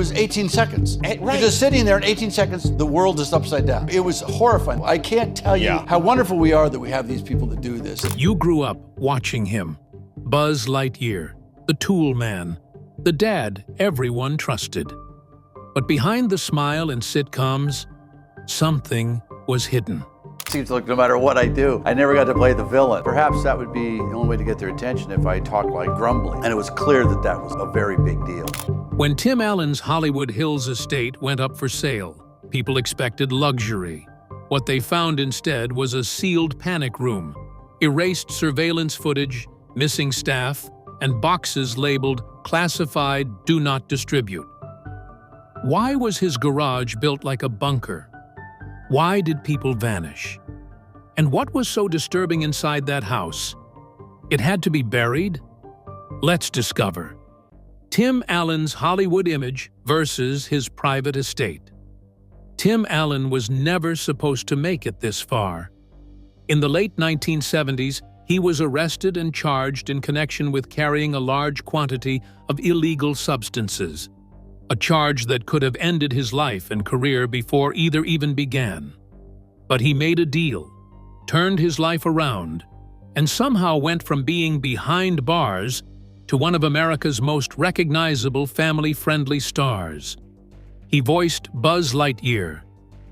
was 18 seconds. Right. You're just sitting there in 18 seconds, the world is upside down. It was horrifying. I can't tell you how wonderful we are that we have these people that do this. You grew up watching him. Buzz Lightyear, the tool man, the dad everyone trusted. But behind the smile in sitcoms, something was hidden. Seems like no matter what I do, I never got to play the villain. Perhaps that would be the only way to get their attention if I talked like grumbling. And it was clear that that was a very big deal. When Tim Allen's Hollywood Hills estate went up for sale, people expected luxury. What they found instead was a sealed panic room, erased surveillance footage, missing staff, and boxes labeled "Classified, Do Not Distribute." Why was his garage built like a bunker? Why did people vanish? And what was so disturbing inside that house? It had to be buried? Let's discover. Tim Allen's Hollywood image versus his private estate. Tim Allen was never supposed to make it this far. In the late 1970s, he was arrested and charged in connection with carrying a large quantity of illegal substances, a charge that could have ended his life and career before either even began. But he made a deal, turned his life around, and somehow went from being behind bars to one of America's most recognizable family-friendly stars. He voiced Buzz Lightyear.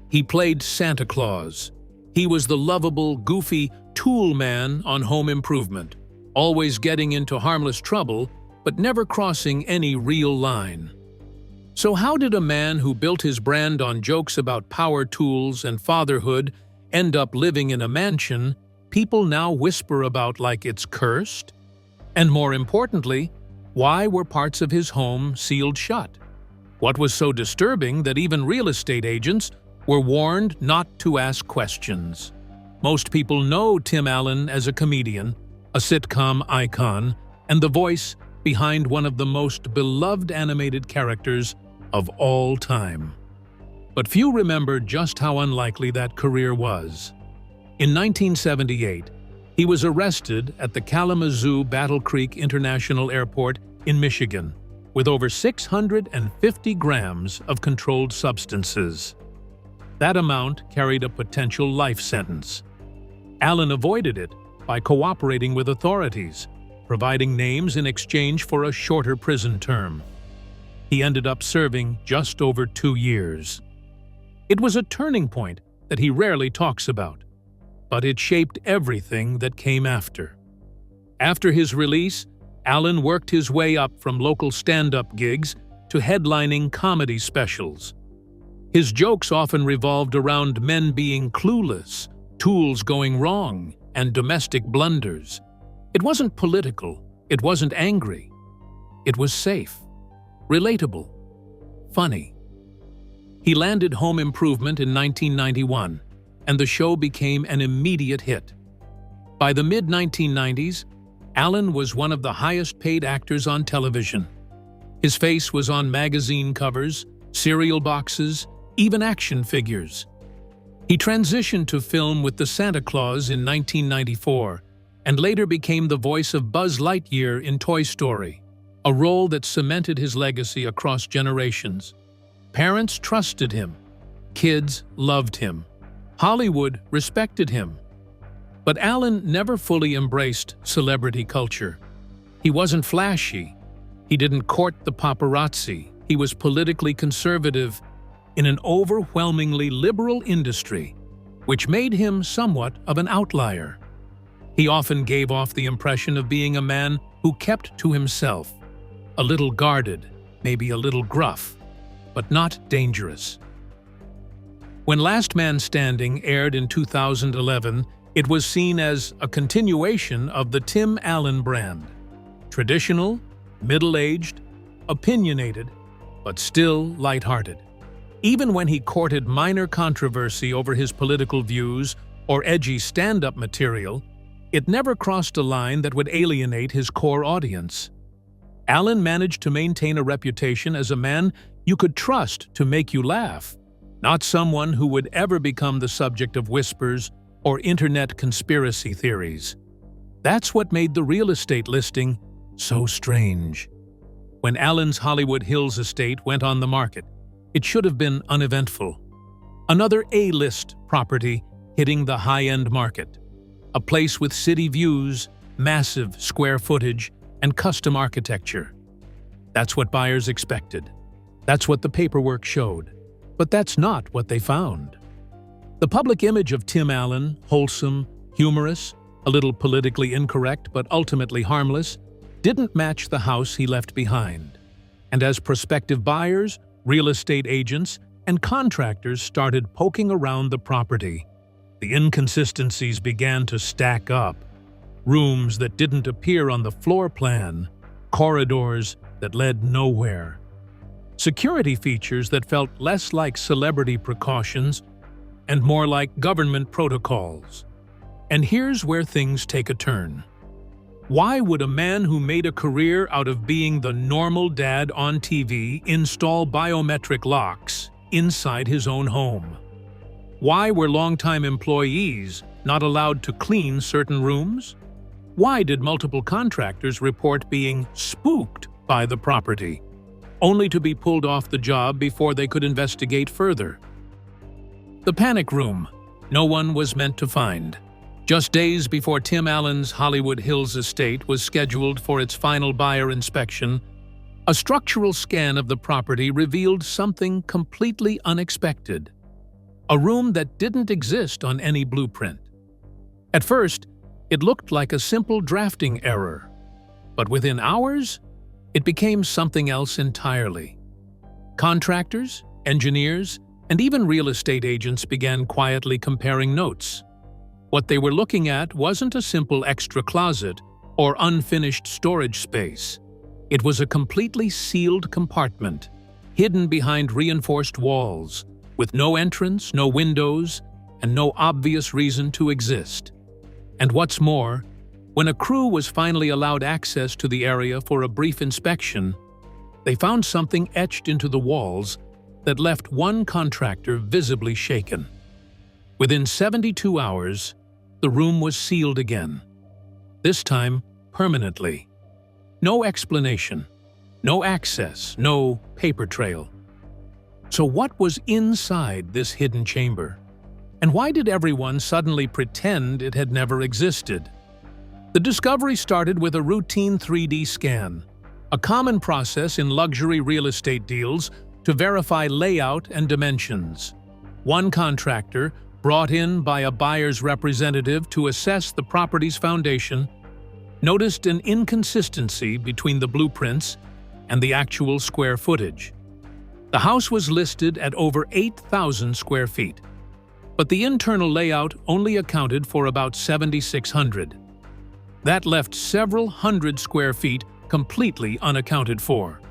He played Santa Claus. He was the lovable, goofy tool man on Home Improvement, always getting into harmless trouble, but never crossing any real line. So how did a man who built his brand on jokes about power tools and fatherhood end up living in a mansion people now whisper about like it's cursed? And more importantly, why were parts of his home sealed shut? What was so disturbing that even real estate agents were warned not to ask questions? Most people know Tim Allen as a comedian, a sitcom icon, and the voice behind one of the most beloved animated characters of all time. But few remember just how unlikely that career was. In 1978, he was arrested at the Kalamazoo Battle Creek International Airport in Michigan with over 650 grams of controlled substances. That amount carried a potential life sentence. Allen avoided it by cooperating with authorities, providing names in exchange for a shorter prison term. He ended up serving just over 2 years. It was a turning point that he rarely talks about, but it shaped everything that came after. After his release, Allen worked his way up from local stand-up gigs to headlining comedy specials. His jokes often revolved around men being clueless, tools going wrong, and domestic blunders. It wasn't political, it wasn't angry. It was safe, relatable, funny. He landed Home Improvement in 1991, and the show became an immediate hit. By the mid-1990s, Allen was one of the highest-paid actors on television. His face was on magazine covers, cereal boxes, even action figures. He transitioned to film with the Santa Claus in 1994, and later became the voice of Buzz Lightyear in Toy Story, a role that cemented his legacy across generations. Parents trusted him. Kids loved him. Hollywood respected him. But Allen never fully embraced celebrity culture. He wasn't flashy. He didn't court the paparazzi. He was politically conservative in an overwhelmingly liberal industry, which made him somewhat of an outlier. He often gave off the impression of being a man who kept to himself, a little guarded, maybe a little gruff, but not dangerous. When Last Man Standing aired in 2011, it was seen as a continuation of the Tim Allen brand. Traditional, middle-aged, opinionated, but still lighthearted. Even when he courted minor controversy over his political views or edgy stand-up material, it never crossed a line that would alienate his core audience. Allen managed to maintain a reputation as a man you could trust to make you laugh, not someone who would ever become the subject of whispers or internet conspiracy theories. That's what made the real estate listing so strange. When Allen's Hollywood Hills estate went on the market, it should have been uneventful. Another A-list property hitting the high-end market. A place with city views, massive square footage, and custom architecture. That's what buyers expected. That's what the paperwork showed. But that's not what they found. The public image of Tim Allen, wholesome, humorous, a little politically incorrect but ultimately harmless, didn't match the house he left behind. And as prospective buyers, real estate agents, and contractors started poking around the property, the inconsistencies began to stack up. Rooms that didn't appear on the floor plan, corridors that led nowhere, security features that felt less like celebrity precautions and more like government protocols. And here's where things take a turn. Why would a man who made a career out of being the normal dad on TV install biometric locks inside his own home? Why were longtime employees not allowed to clean certain rooms? Why did multiple contractors report being spooked by the property, only to be pulled off the job before they could investigate further? The panic room no one was meant to find. Just days before Tim Allen's Hollywood Hills estate was scheduled for its final buyer inspection, a structural scan of the property revealed something completely unexpected. A room that didn't exist on any blueprint. At first, it looked like a simple drafting error, but within hours, it became something else entirely. Contractors, engineers, and even real estate agents began quietly comparing notes. What they were looking at wasn't a simple extra closet or unfinished storage space. It was a completely sealed compartment, hidden behind reinforced walls, with no entrance, no windows, and no obvious reason to exist. And what's more, when a crew was finally allowed access to the area for a brief inspection, they found something etched into the walls that left one contractor visibly shaken. Within 72 hours, the room was sealed again. This time, permanently. No explanation, no access, no paper trail. So what was inside this hidden chamber? And why did everyone suddenly pretend it had never existed? The discovery started with a routine 3D scan, a common process in luxury real estate deals to verify layout and dimensions. One contractor, brought in by a buyer's representative to assess the property's foundation, noticed an inconsistency between the blueprints and the actual square footage. The house was listed at over 8,000 square feet, but the internal layout only accounted for about 7,600. That left several hundred square feet completely unaccounted for.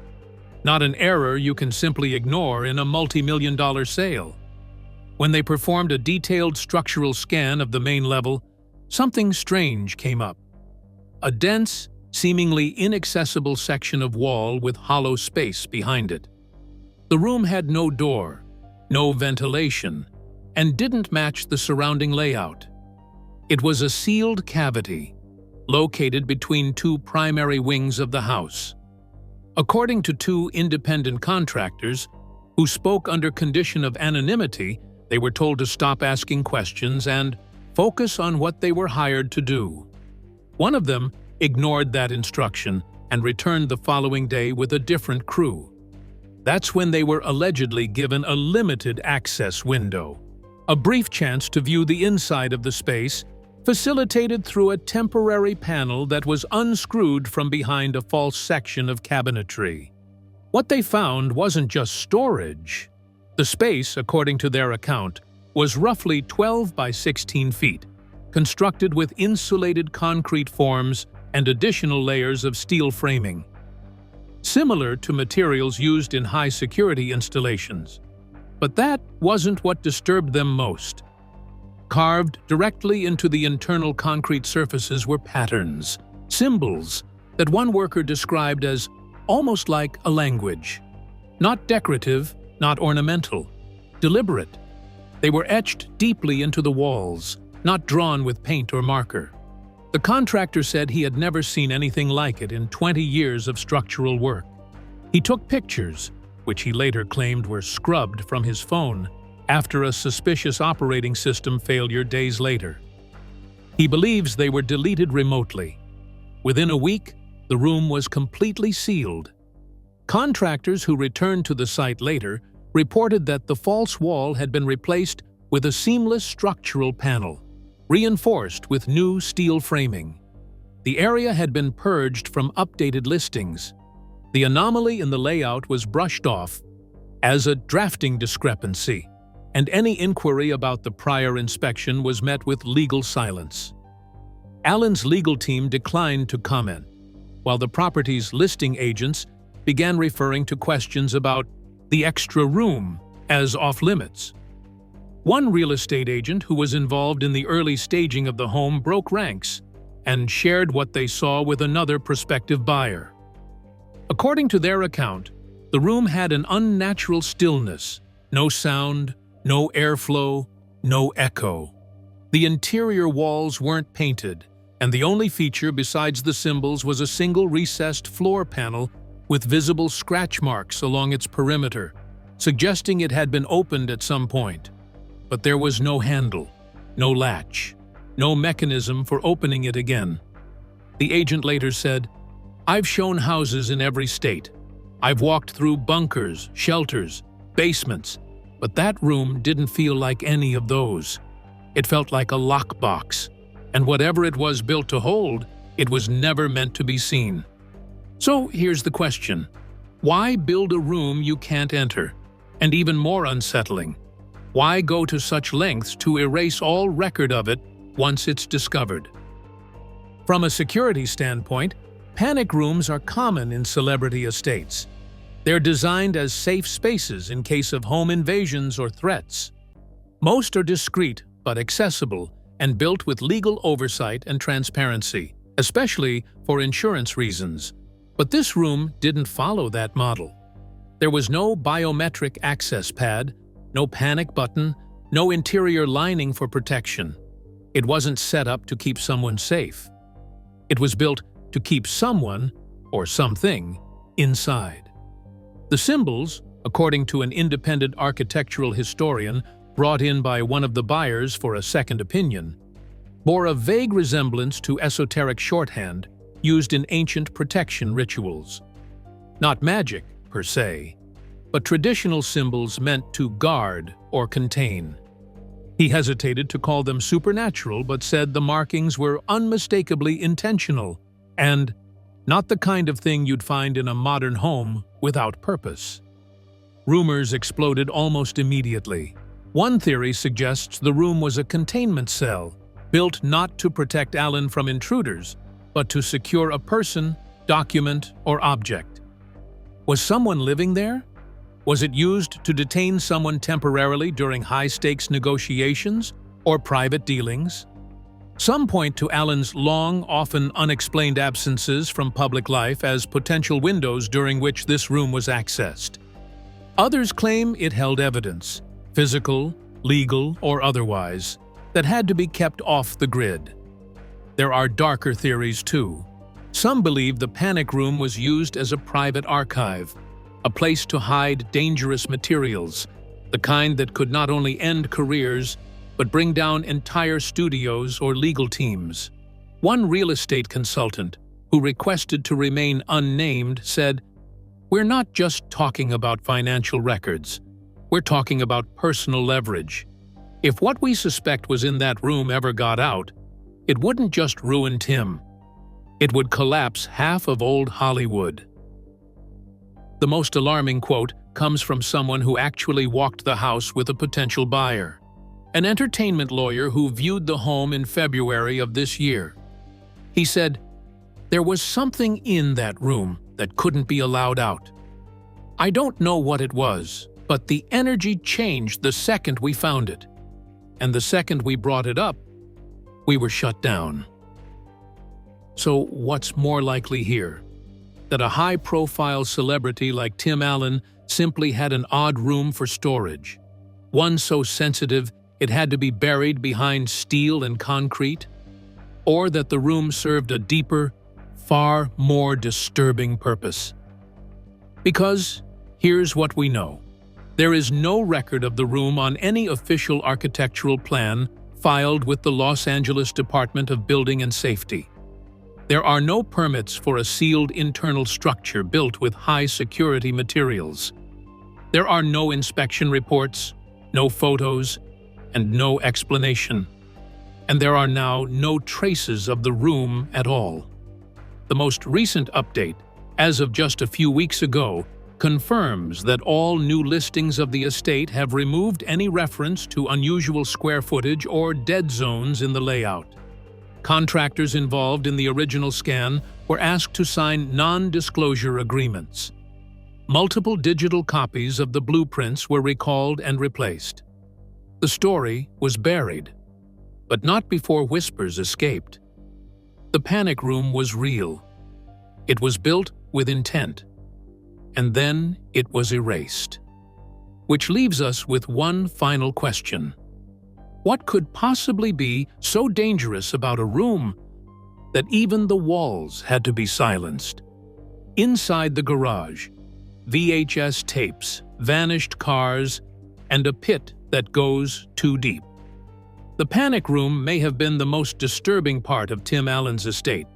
Not an error you can simply ignore in a multi-million-dollar sale. When they performed a detailed structural scan of the main level, something strange came up. A dense, seemingly inaccessible section of wall with hollow space behind it. The room had no door, no ventilation, and didn't match the surrounding layout. It was a sealed cavity, located between two primary wings of the house. According to two independent contractors, who spoke under condition of anonymity, they were told to stop asking questions and focus on what they were hired to do. One of them ignored that instruction and returned the following day with a different crew. That's when they were allegedly given a limited access window, a brief chance to view the inside of the space, facilitated through a temporary panel that was unscrewed from behind a false section of cabinetry. What they found wasn't just storage. The space, according to their account, was roughly 12 by 16 feet, constructed with insulated concrete forms and additional layers of steel framing, similar to materials used in high-security installations. But that wasn't what disturbed them most. Carved directly into the internal concrete surfaces were patterns, symbols that one worker described as almost like a language. Not decorative, not ornamental, deliberate. They were etched deeply into the walls, not drawn with paint or marker. The contractor said he had never seen anything like it in 20 years of structural work. He took pictures, which he later claimed were scrubbed from his phone after a suspicious operating system failure days later. He believes they were deleted remotely. Within a week, the room was completely sealed. Contractors who returned to the site later reported that the false wall had been replaced with a seamless structural panel, reinforced with new steel framing. The area had been purged from updated listings. The anomaly in the layout was brushed off as a drafting discrepancy, and any inquiry about the prior inspection was met with legal silence. Allen's legal team declined to comment, while the property's listing agents began referring to questions about the extra room as off-limits. One real estate agent who was involved in the early staging of the home broke ranks and shared what they saw with another prospective buyer. According to their account, the room had an unnatural stillness, no sound, no airflow, no echo. The interior walls weren't painted, and the only feature besides the symbols was a single recessed floor panel with visible scratch marks along its perimeter, suggesting it had been opened at some point. But there was no handle, no latch, no mechanism for opening it again. The agent later said, "I've shown houses in every state. I've walked through bunkers, shelters, basements, but that room didn't feel like any of those. It felt like a lockbox, and whatever it was built to hold, it was never meant to be seen." So here's the question. Why build a room you can't enter? And even more unsettling, why go to such lengths to erase all record of it once it's discovered? From a security standpoint, panic rooms are common in celebrity estates. They're designed as safe spaces in case of home invasions or threats. Most are discreet but accessible and built with legal oversight and transparency, especially for insurance reasons. But this room didn't follow that model. There was no biometric access pad, no panic button, no interior lining for protection. It wasn't set up to keep someone safe. It was built to keep someone, or something, inside. The symbols, according to an independent architectural historian brought in by one of the buyers for a second opinion, bore a vague resemblance to esoteric shorthand used in ancient protection rituals. Not magic, per se, but traditional symbols meant to guard or contain. He hesitated to call them supernatural, but said the markings were unmistakably intentional and not the kind of thing you'd find in a modern home without purpose. Rumors exploded almost immediately. One theory suggests the room was a containment cell, built not to protect Allen from intruders, but to secure a person, document, or object. Was someone living there? Was it used to detain someone temporarily during high-stakes negotiations or private dealings? Some point to Allen's long, often unexplained absences from public life as potential windows during which this room was accessed. Others claim it held evidence, physical, legal, or otherwise, that had to be kept off the grid. There are darker theories too. Some believe the panic room was used as a private archive, a place to hide dangerous materials, the kind that could not only end careers, but bring down entire studios or legal teams. One real estate consultant, who requested to remain unnamed, said, "We're not just talking about financial records. We're talking about personal leverage. If what we suspect was in that room ever got out, it wouldn't just ruin Tim. It would collapse half of old Hollywood." The most alarming quote comes from someone who actually walked the house with a potential buyer, an entertainment lawyer who viewed the home in February of this year. He said, "There was something in that room that couldn't be allowed out. I don't know what it was, but the energy changed the second we found it. And the second we brought it up, we were shut down." So what's more likely here? That a high-profile celebrity like Tim Allen simply had an odd room for storage, one so sensitive it had to be buried behind steel and concrete? Or that the room served a deeper, far more disturbing purpose? Because here's what we know. There is no record of the room on any official architectural plan filed with the Los Angeles Department of Building and Safety. There are no permits for a sealed internal structure built with high-security materials. There are no inspection reports, no photos, and no explanation. And there are now no traces of the room at all. The most recent update, as of just a few weeks ago, confirms that all new listings of the estate have removed any reference to unusual square footage or dead zones in the layout. Contractors involved in the original scan were asked to sign non-disclosure agreements. Multiple digital copies of the blueprints were recalled and replaced. The story was buried, but not before whispers escaped. The panic room was real. It was built with intent. And then it was erased. Which leaves us with one final question. What could possibly be so dangerous about a room that even the walls had to be silenced? Inside the garage, VHS tapes, vanished cars, and a pit that goes too deep. The panic room may have been the most disturbing part of Tim Allen's estate,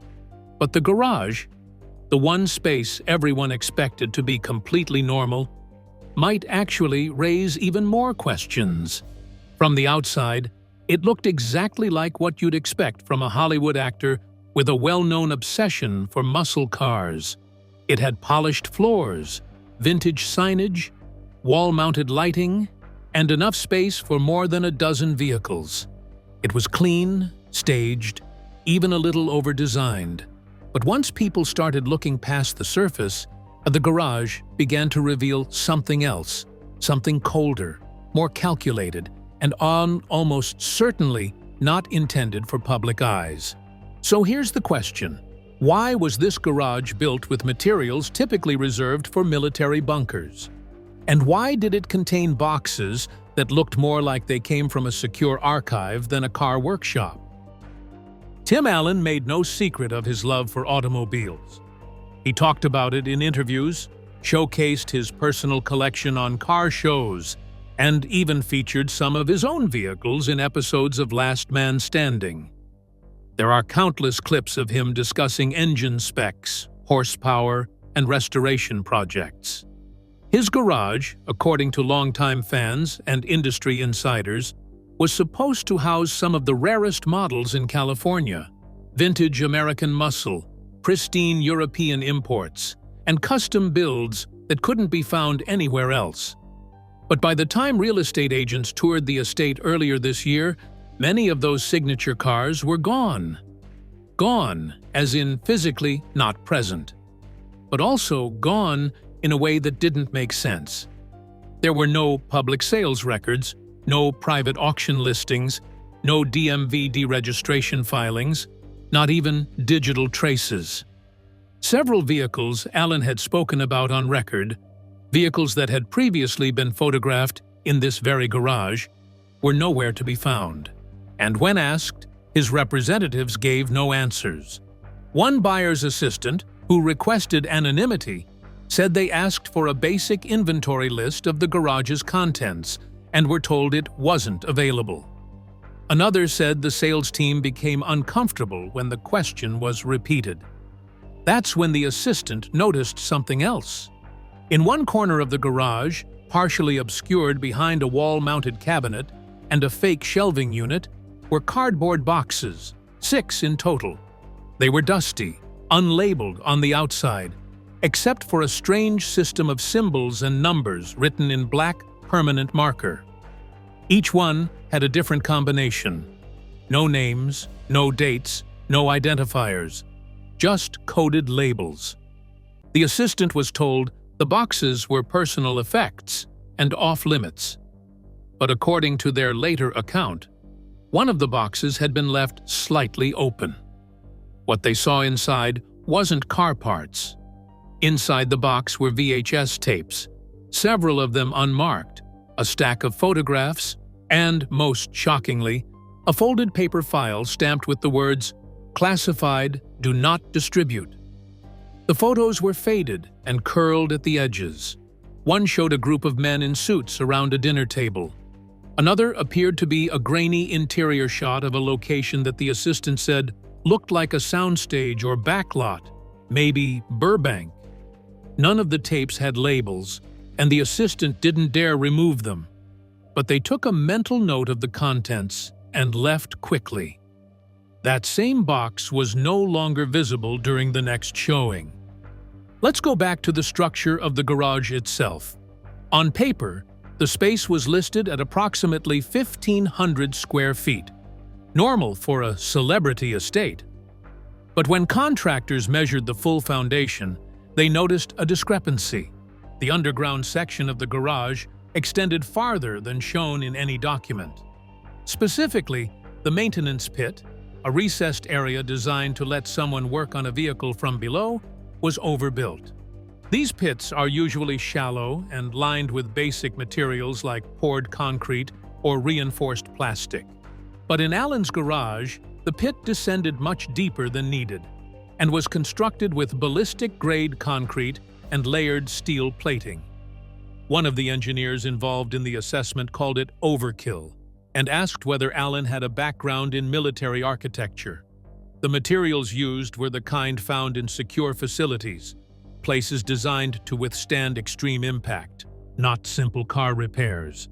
but the garage, the one space everyone expected to be completely normal, might actually raise even more questions. From the outside, it looked exactly like what you'd expect from a Hollywood actor with a well-known obsession for muscle cars. It had polished floors, vintage signage, wall-mounted lighting, and enough space for more than a dozen vehicles. It was clean, staged, even a little over-designed. But once people started looking past the surface, the garage began to reveal something else, something colder, more calculated, and almost certainly not intended for public eyes. So here's the question. Why was this garage built with materials typically reserved for military bunkers? And why did it contain boxes that looked more like they came from a secure archive than a car workshop? Tim Allen made no secret of his love for automobiles. He talked about it in interviews, showcased his personal collection on car shows, and even featured some of his own vehicles in episodes of Last Man Standing. There are countless clips of him discussing engine specs, horsepower, and restoration projects. His garage, according to longtime fans and industry insiders, was supposed to house some of the rarest models in California: vintage American muscle, pristine European imports, and custom builds that couldn't be found anywhere else. But by the time real estate agents toured the estate earlier this year, many of those signature cars were gone. Gone, as in physically not present, but also gone in a way that didn't make sense. There were no public sales records, no private auction listings, no DMV deregistration filings, not even digital traces. Several vehicles Allen had spoken about on record, vehicles that had previously been photographed in this very garage, were nowhere to be found. And when asked, his representatives gave no answers. One buyer's assistant, who requested anonymity, said they asked for a basic inventory list of the garage's contents and were told it wasn't available. Another said the sales team became uncomfortable when the question was repeated. That's when the assistant noticed something else. In one corner of the garage, partially obscured behind a wall-mounted cabinet and a fake shelving unit, were cardboard boxes, 6 in total. They were dusty, unlabeled on the outside, except for a strange system of symbols and numbers written in black permanent marker. Each one had a different combination. No names, no dates, no identifiers, just coded labels. The assistant was told the boxes were personal effects and off-limits. But according to their later account, one of the boxes had been left slightly open. What they saw inside wasn't car parts. Inside the box were VHS tapes, several of them unmarked, a stack of photographs, and, most shockingly, a folded paper file stamped with the words, "Classified, do not distribute." The photos were faded and curled at the edges. One showed a group of men in suits around a dinner table. Another appeared to be a grainy interior shot of a location that the assistant said looked like a soundstage or backlot, maybe Burbank. None of the tapes had labels, and the assistant didn't dare remove them. But they took a mental note of the contents and left quickly. That same box was no longer visible during the next showing. Let's go back to the structure of the garage itself. On paper, the space was listed at approximately 1,500 square feet, normal for a celebrity estate. But when contractors measured the full foundation, they noticed a discrepancy. The underground section of the garage extended farther than shown in any document. Specifically, the maintenance pit, a recessed area designed to let someone work on a vehicle from below, was overbuilt. These pits are usually shallow and lined with basic materials like poured concrete or reinforced plastic. But in Allen's garage, the pit descended much deeper than needed and was constructed with ballistic-grade concrete and layered steel plating. One of the engineers involved in the assessment called it overkill and asked whether Allen had a background in military architecture. The materials used were the kind found in secure facilities, places designed to withstand extreme impact, not simple car repairs.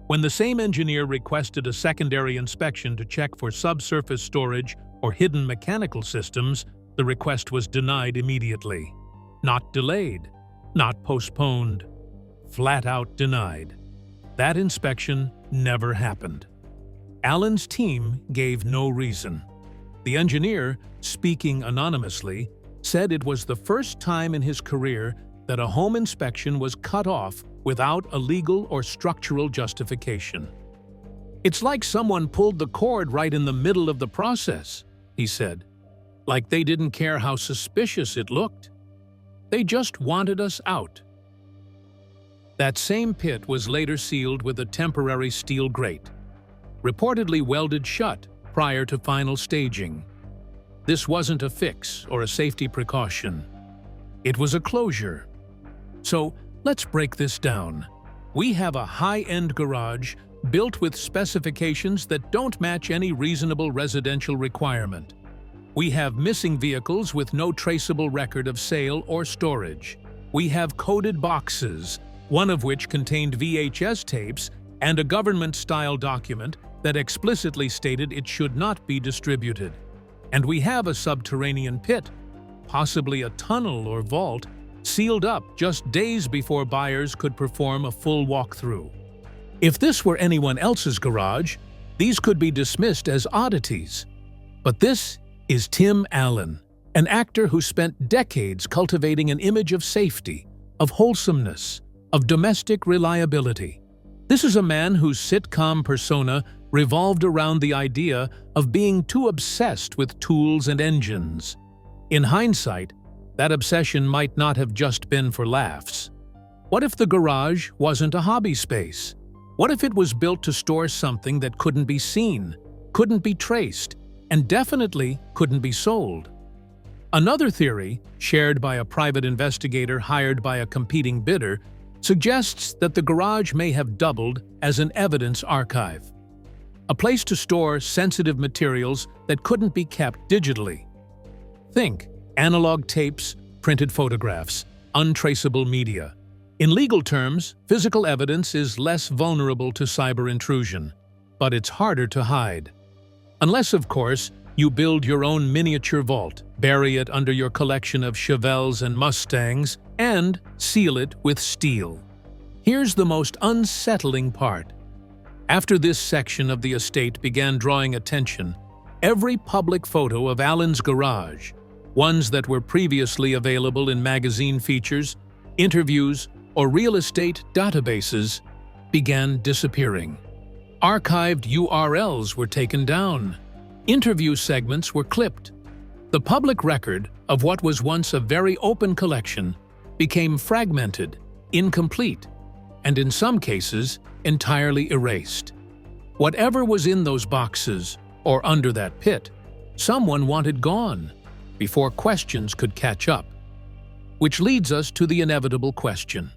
When the same engineer requested a secondary inspection to check for subsurface storage or hidden mechanical systems, the request was denied immediately. Not delayed, not postponed, flat out denied. That inspection never happened. Allen's team gave no reason. The engineer, speaking anonymously, said it was the first time in his career that a home inspection was cut off without a legal or structural justification. "It's like someone pulled the cord right in the middle of the process," he said. "Like they didn't care how suspicious it looked. They just wanted us out." That same pit was later sealed with a temporary steel grate, reportedly welded shut prior to final staging. This wasn't a fix or a safety precaution. It was a closure. So let's break this down. We have a high-end garage built with specifications that don't match any reasonable residential requirement. We have missing vehicles with no traceable record of sale or storage. We have coded boxes, one of which contained VHS tapes and a government-style document that explicitly stated it should not be distributed. And we have a subterranean pit, possibly a tunnel or vault, sealed up just days before buyers could perform a full walkthrough. If this were anyone else's garage, these could be dismissed as oddities. But this is Tim Allen, an actor who spent decades cultivating an image of safety, of wholesomeness, of domestic reliability. This is a man whose sitcom persona revolved around the idea of being too obsessed with tools and engines. In hindsight, that obsession might not have just been for laughs. What if the garage wasn't a hobby space? What if it was built to store something that couldn't be seen, couldn't be traced, and definitely couldn't be sold? Another theory, shared by a private investigator hired by a competing bidder, suggests that the garage may have doubled as an evidence archive, a place to store sensitive materials that couldn't be kept digitally. Think analog tapes, printed photographs, untraceable media. In legal terms, physical evidence is less vulnerable to cyber intrusion, but it's harder to hide. Unless, of course, you build your own miniature vault, bury it under your collection of Chevelles and Mustangs, and seal it with steel. Here's the most unsettling part. After this section of the estate began drawing attention, every public photo of Allen's garage, ones that were previously available in magazine features, interviews, or real estate databases, began disappearing. Archived URLs were taken down. Interview segments were clipped. The public record of what was once a very open collection became fragmented, incomplete, and in some cases, entirely erased. Whatever was in those boxes or under that pit, someone wanted gone before questions could catch up. Which leads us to the inevitable question.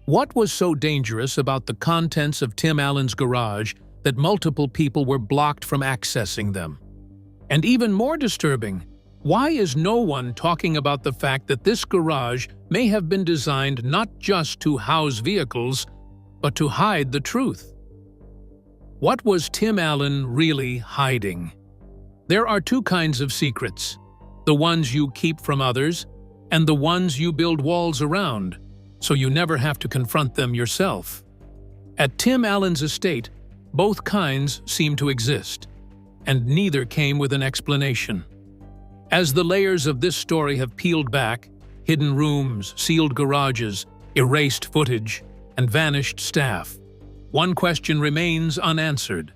What was so dangerous about the contents of Tim Allen's garage that multiple people were blocked from accessing them? And even more disturbing, why is no one talking about the fact that this garage may have been designed not just to house vehicles, but to hide the truth? What was Tim Allen really hiding? There are two kinds of secrets: the ones you keep from others and the ones you build walls around, so you never have to confront them yourself. At Tim Allen's estate, both kinds seem to exist, and neither came with an explanation. As the layers of this story have peeled back, hidden rooms, sealed garages, erased footage, and vanished staff, one question remains unanswered.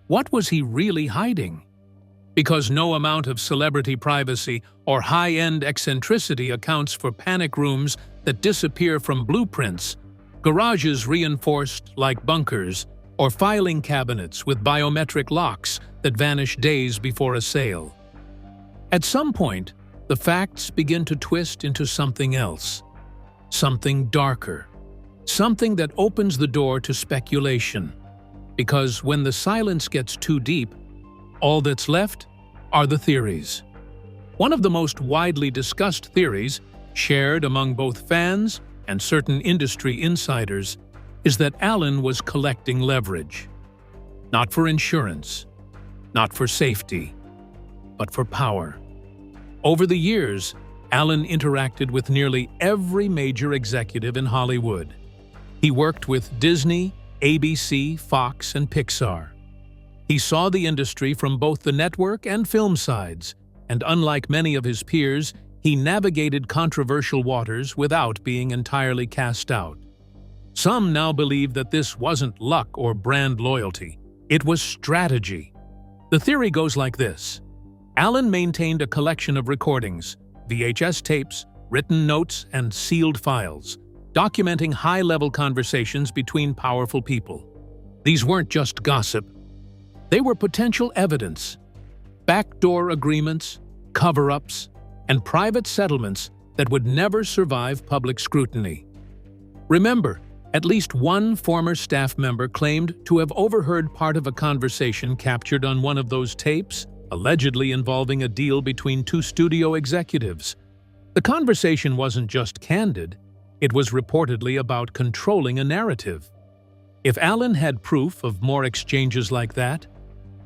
What was he really hiding? Because no amount of celebrity privacy or high-end eccentricity accounts for panic rooms that disappear from blueprints, garages reinforced like bunkers, or filing cabinets with biometric locks that vanish days before a sale. At some point, the facts begin to twist into something else, something darker, something that opens the door to speculation. Because when the silence gets too deep, all that's left are the theories. One of the most widely discussed theories, shared among both fans and certain industry insiders, is that Allen was collecting leverage. Not for insurance, not for safety, but for power. Over the years, Allen interacted with nearly every major executive in Hollywood. He worked with Disney, ABC, Fox, and Pixar. He saw the industry from both the network and film sides, and unlike many of his peers, he navigated controversial waters without being entirely cast out. Some now believe that this wasn't luck or brand loyalty, it was strategy. The theory goes like this. Allen maintained a collection of recordings, VHS tapes, written notes, and sealed files, documenting high-level conversations between powerful people. These weren't just gossip. They were potential evidence, backdoor agreements, cover-ups, and private settlements that would never survive public scrutiny. Remember, at least one former staff member claimed to have overheard part of a conversation captured on one of those tapes, allegedly involving a deal between two studio executives. The conversation wasn't just candid, it was reportedly about controlling a narrative. If Allen had proof of more exchanges like that,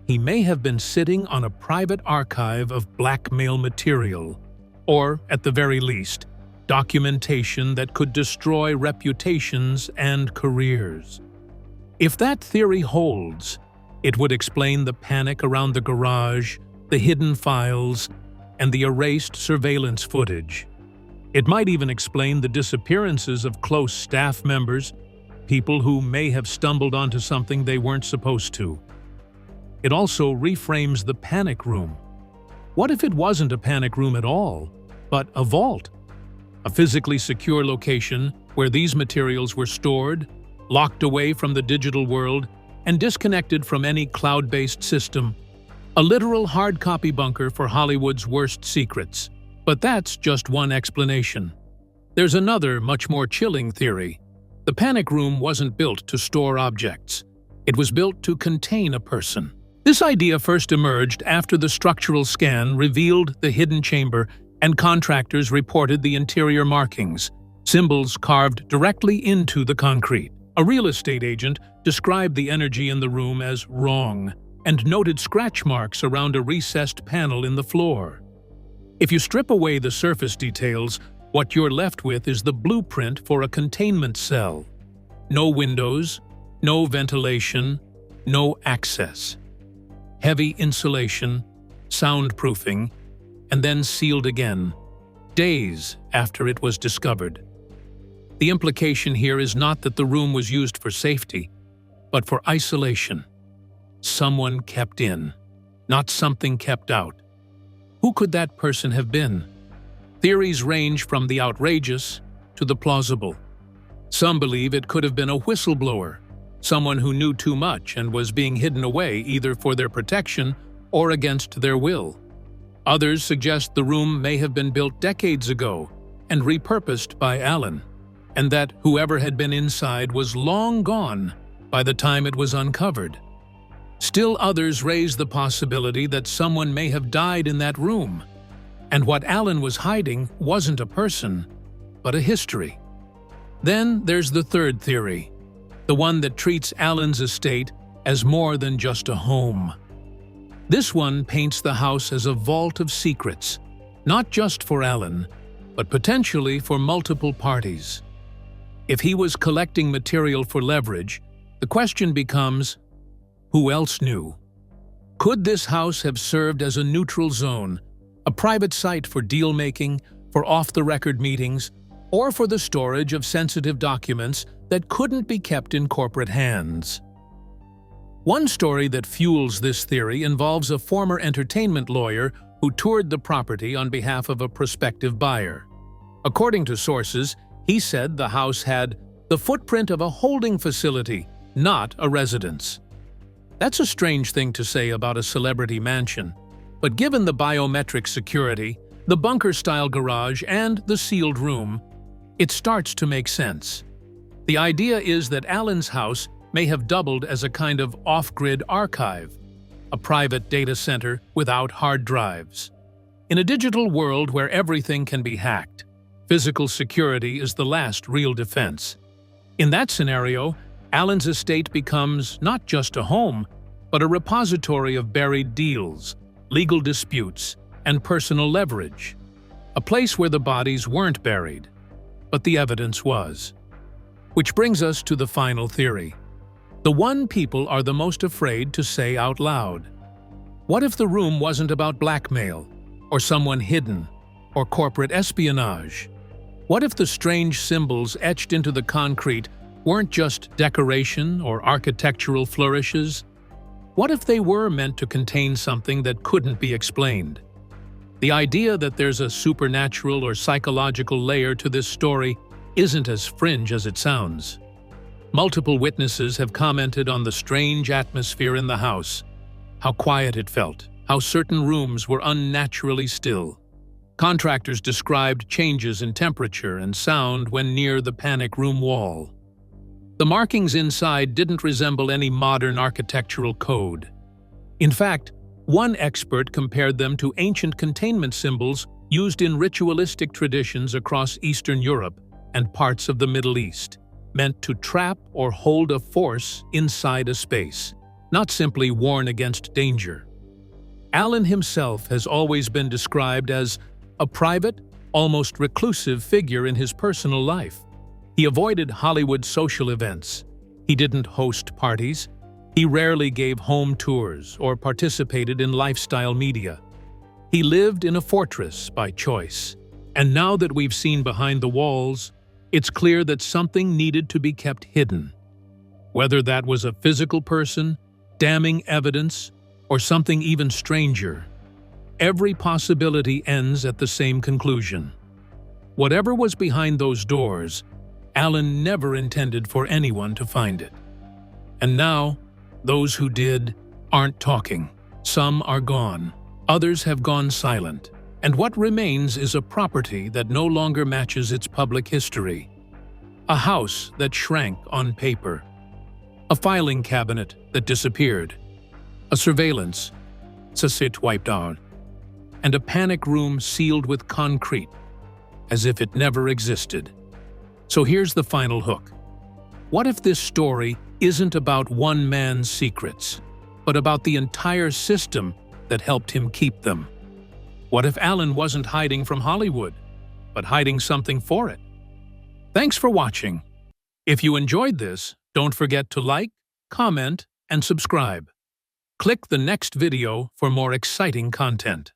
he may have been sitting on a private archive of blackmail material, or, at the very least, documentation that could destroy reputations and careers. If that theory holds, it would explain the panic around the garage, the hidden files, and the erased surveillance footage. It might even explain the disappearances of close staff members, people who may have stumbled onto something they weren't supposed to. It also reframes the panic room. What if it wasn't a panic room at all, but a vault? A physically secure location where these materials were stored, locked away from the digital world, and disconnected from any cloud-based system. A literal hard copy bunker for Hollywood's worst secrets. But that's just one explanation. There's another, much more chilling theory. The panic room wasn't built to store objects. It was built to contain a person. This idea first emerged after the structural scan revealed the hidden chamber and contractors reported the interior markings, symbols carved directly into the concrete. A real estate agent described the energy in the room as wrong and noted scratch marks around a recessed panel in the floor. If you strip away the surface details, what you're left with is the blueprint for a containment cell. No windows, no ventilation, no access. Heavy insulation, soundproofing, and then sealed again, days after it was discovered. The implication here is not that the room was used for safety, but for isolation. Someone kept in, not something kept out. Who could that person have been? Theories range from the outrageous to the plausible. Some believe it could have been a whistleblower, someone who knew too much and was being hidden away either for their protection or against their will. Others suggest the room may have been built decades ago, and repurposed by Allen, and that whoever had been inside was long gone by the time it was uncovered. Still others raise the possibility that someone may have died in that room, and what Allen was hiding wasn't a person, but a history. Then there's the third theory, the one that treats Allen's estate as more than just a home. This one paints the house as a vault of secrets, not just for Allen, but potentially for multiple parties. If he was collecting material for leverage, the question becomes, who else knew? Could this house have served as a neutral zone, a private site for deal-making, for off-the-record meetings, or for the storage of sensitive documents that couldn't be kept in corporate hands? One story that fuels this theory involves a former entertainment lawyer who toured the property on behalf of a prospective buyer. According to sources, he said the house had the footprint of a holding facility, not a residence. That's a strange thing to say about a celebrity mansion, but given the biometric security, the bunker-style garage, and the sealed room, it starts to make sense. The idea is that Allen's house may have doubled as a kind of off-grid archive, a private data center without hard drives. In a digital world where everything can be hacked, physical security is the last real defense. In that scenario, Allen's estate becomes not just a home, but a repository of buried deals, legal disputes, and personal leverage. A place where the bodies weren't buried, but the evidence was. Which brings us to the final theory. The one people are the most afraid to say out loud. What if the room wasn't about blackmail, or someone hidden, or corporate espionage? What if the strange symbols etched into the concrete weren't just decoration or architectural flourishes? What if they were meant to contain something that couldn't be explained? The idea that there's a supernatural or psychological layer to this story isn't as fringe as it sounds. Multiple witnesses have commented on the strange atmosphere in the house, how quiet it felt, how certain rooms were unnaturally still. Contractors described changes in temperature and sound when near the panic room wall. The markings inside didn't resemble any modern architectural code. In fact, one expert compared them to ancient containment symbols used in ritualistic traditions across Eastern Europe and parts of the Middle East, meant to trap or hold a force inside a space, not simply warn against danger. Allen himself has always been described as a private, almost reclusive figure in his personal life. He avoided Hollywood social events. He didn't host parties. He rarely gave home tours or participated in lifestyle media. He lived in a fortress by choice. And now that we've seen behind the walls, it's clear that something needed to be kept hidden. Whether that was a physical person, damning evidence, or something even stranger, every possibility ends at the same conclusion. Whatever was behind those doors, Allen never intended for anyone to find it. And now, those who did aren't talking. Some are gone. Others have gone silent. And what remains is a property that no longer matches its public history. A house that shrank on paper. A filing cabinet that disappeared. A surveillance sit wiped out. And a panic room sealed with concrete, as if it never existed. So here's the final hook. What if this story isn't about one man's secrets, but about the entire system that helped him keep them? What if Allen wasn't hiding from Hollywood, but hiding something for it? Thanks for watching. If you enjoyed this, don't forget to like, comment, and subscribe. Click the next video for more exciting content.